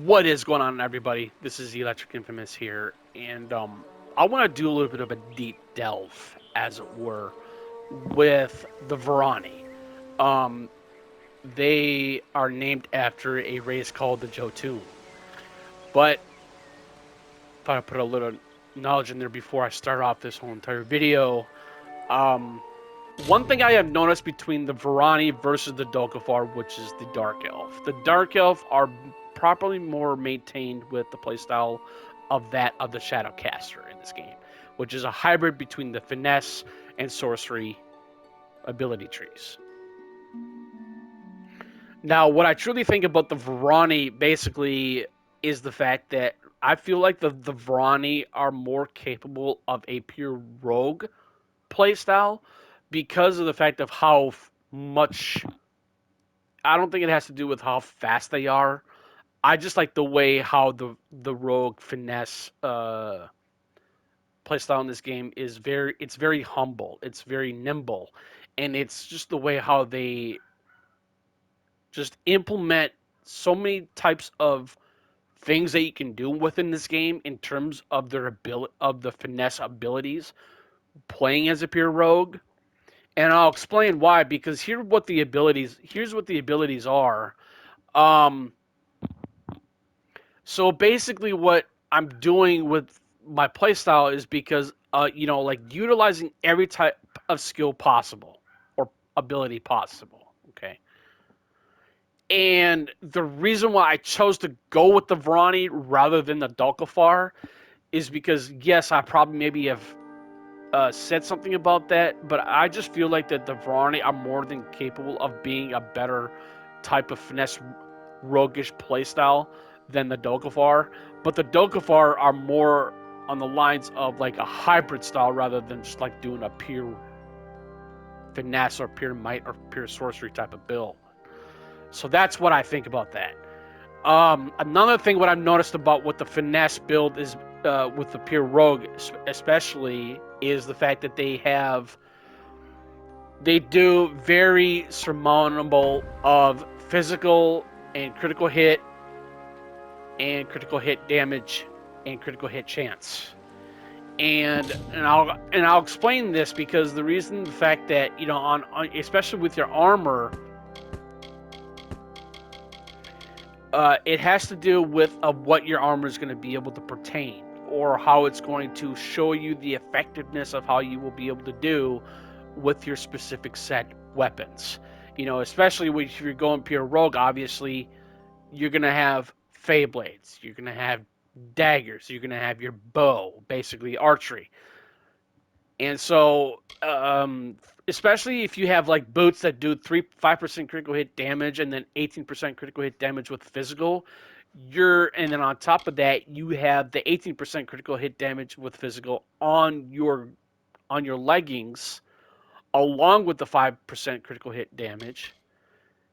What is going on, everybody? This is Electric Infamous here, and I want to do a little bit of a deep delve, as it were, with the Varani. Um, they are named after a race called the Jotun. But if I put a little knowledge in there before I start off this whole entire video, um, one thing I have noticed between the Varani versus the Dokafar, which is the Dark Elf, the Dark Elf are properly more maintained with the playstyle of the Shadowcaster in this game, which is a hybrid between the Finesse and Sorcery ability trees. Now, what I truly think about the Varani basically is the fact that I feel like the Varani are more capable of a pure rogue playstyle because of the fact of how much. I don't think it has to do with how fast they are. I just like the way how the rogue finesse playstyle in this game is very humble. It's very nimble, and it's just the way how they just implement so many types of things that you can do within this game in terms of their ability of the finesse abilities playing as a pure rogue. And I'll explain why, because here's what the abilities are. Um, so basically what I'm doing with my playstyle is because like utilizing every type of skill possible or ability possible. Okay. And the reason why I chose to go with the Vrani rather than the Dolkafar is because yes, I probably maybe have said something about that, but I just feel like that the Varani are more than capable of being a better type of finesse roguish playstyle than the Dokafar. But the Dokafar are more on the lines of like a hybrid style rather than just like doing a pure finesse or pure might or pure sorcery type of build. So that's what I think about that. Another thing, what I've noticed about what the finesse build is with the pure rogue, especially, is the fact that they do very surmountable of physical and critical hit damage and critical hit chance. And I'll explain this because the fact that on especially with your armor, it has to do with what your armor is going to be able to pertain, or how it's going to show you the effectiveness of how you will be able to do with your specific set weapons. Especially if you're going pure rogue, obviously you're going to have fey blades, you're going to have daggers, you're going to have your bow, basically archery. And so, especially if you have like boots that do 5% critical hit damage and then 18% critical hit damage with physical, and then on top of that, you have the 18% critical hit damage with physical on your leggings, along with the 5% critical hit damage.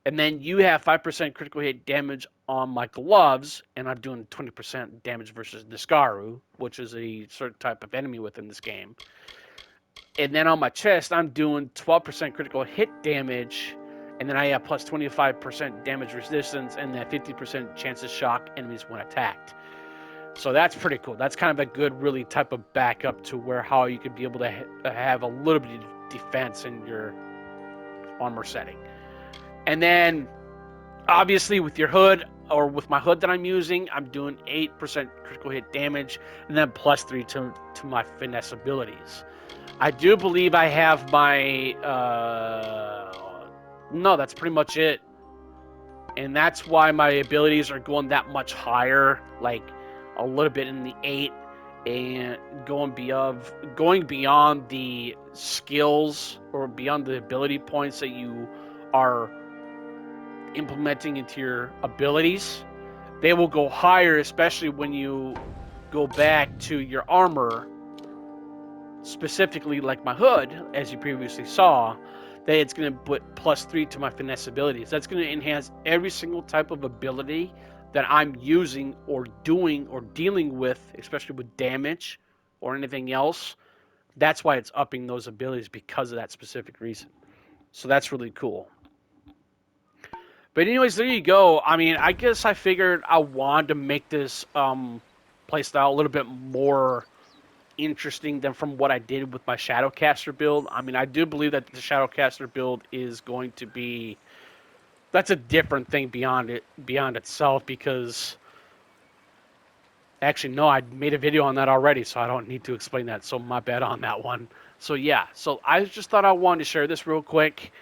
And then you have 5% critical hit damage on my gloves, and I'm doing 20% damage versus Niskaru, which is a certain type of enemy within this game. And then on my chest, I'm doing 12% critical hit damage, and then I have plus 25% damage resistance, and then 50% chance to shock enemies when attacked. So that's pretty cool. That's kind of a good, really type of backup to where how you could be able to have a little bit of defense in your armor setting. And then, obviously, with your hood, or with my hood that I'm using, I'm doing 8% critical hit damage, and then plus 3 to my finesse abilities. I do believe I have my. No, that's pretty much it. And that's why my abilities are going that much higher, like a little bit in the 8, and going beyond the skills or beyond the ability points that you are implementing into your abilities. They will go higher, especially when you go back to your armor, specifically like my hood, as you previously saw, that it's going to put plus 3 to my finesse abilities. That's going to enhance every single type of ability that I'm using or doing or dealing with, especially with damage or anything else. That's why it's upping those abilities, because of that specific reason. So that's really cool. But anyways, there you go. I mean, I guess I figured I wanted to make this playstyle a little bit more interesting than from what I did with my Shadowcaster build. I mean, I do believe that the Shadowcaster build is going to be that's a different thing beyond itself because actually no, I made a video on that already, so I don't need to explain that. So my bad on that one. So yeah, so I just thought I wanted to share this real quick.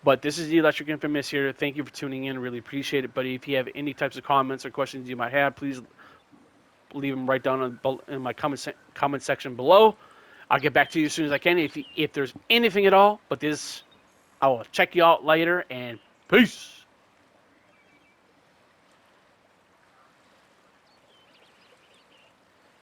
But this is the Electric Infamous here. Thank you for tuning in. Really appreciate it, buddy. If you have any types of comments or questions you might have, please leave them right down in my comment section below. I'll get back to you as soon as I can if there's anything at all. But this, I will check you out later, and peace.